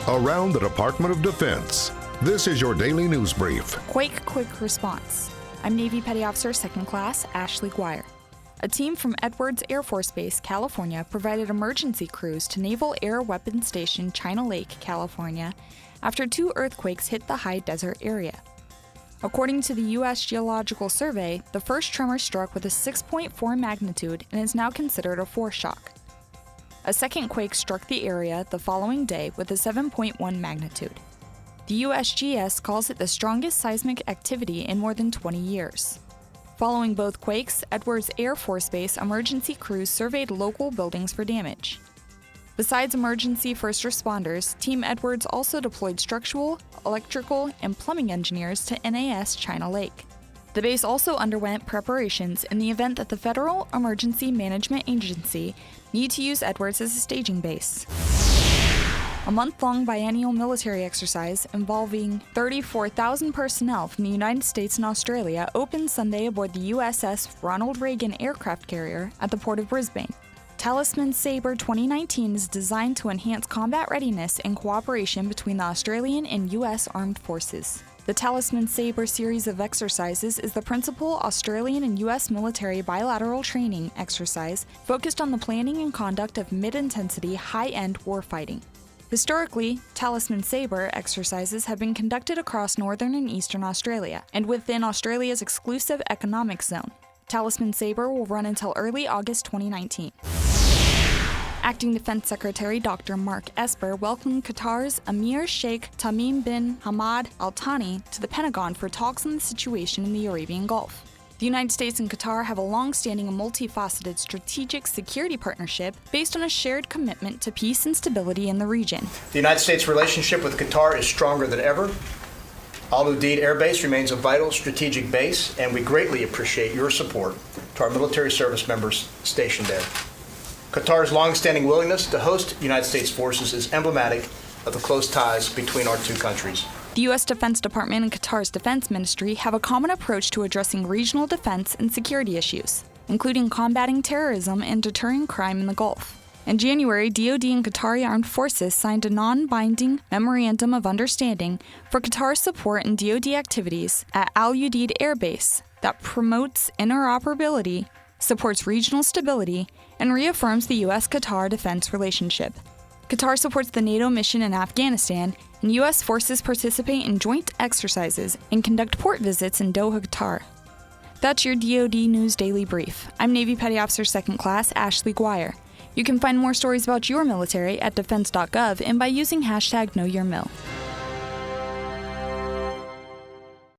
around the Department of Defense. This is your daily news brief. Quake Quick Response. I'm Navy Petty Officer 2nd Class Ashley Guire. A team from Edwards Air Force Base, California, provided emergency crews to Naval Air Weapons Station, China Lake, California, after 2 earthquakes hit the high desert area. According to the U.S. Geological Survey, the first tremor struck with a 6.4 magnitude and is now considered a foreshock. A second quake struck the area the following day with a 7.1 magnitude. The USGS calls it the strongest seismic activity in more than 20 years. Following both quakes, Edwards Air Force Base emergency crews surveyed local buildings for damage. Besides emergency first responders, Team Edwards also deployed structural, electrical, and plumbing engineers to NAS China Lake. The base also underwent preparations in the event that the Federal Emergency Management Agency need to use Edwards as a staging base. A month-long biennial military exercise involving 34,000 personnel from the United States and Australia opened Sunday aboard the USS Ronald Reagan aircraft carrier at the Port of Brisbane. Talisman Sabre 2019 is designed to enhance combat readiness and cooperation between the Australian and U.S. Armed Forces. The Talisman Sabre series of exercises is the principal Australian and U.S. military bilateral training exercise focused on the planning and conduct of mid-intensity, high-end warfighting. Historically, Talisman Sabre exercises have been conducted across northern and eastern Australia and within Australia's exclusive economic zone. Talisman Sabre will run until early August 2019. Acting Defense Secretary Dr. Mark Esper welcomed Qatar's Emir Sheikh Tamim bin Hamad Al Thani to the Pentagon for talks on the situation in the Arabian Gulf. The United States and Qatar have a long-standing and multifaceted strategic security partnership based on a shared commitment to peace and stability in the region. The United States' relationship with Qatar is stronger than ever. Al Udeid Air Base remains a vital strategic base, and we greatly appreciate your support to our military service members stationed there. Qatar's long-standing willingness to host United States forces is emblematic of the close ties between our two countries. The U.S. Defense Department and Qatar's Defense Ministry have a common approach to addressing regional defense and security issues, including combating terrorism and deterring crime in the Gulf. In January, DoD and Qatari Armed Forces signed a non-binding Memorandum of Understanding for Qatar's support in DoD activities at Al Udeid Air Base that promotes interoperability, supports regional stability, and reaffirms the U.S.-Qatar defense relationship. Qatar supports the NATO mission in Afghanistan, and U.S. forces participate in joint exercises and conduct port visits in Doha, Qatar. That's your DoD News Daily Brief. I'm Navy Petty Officer 2nd Class Ashley Guire. You can find more stories about your military at defense.gov and by using #KnowYourMil.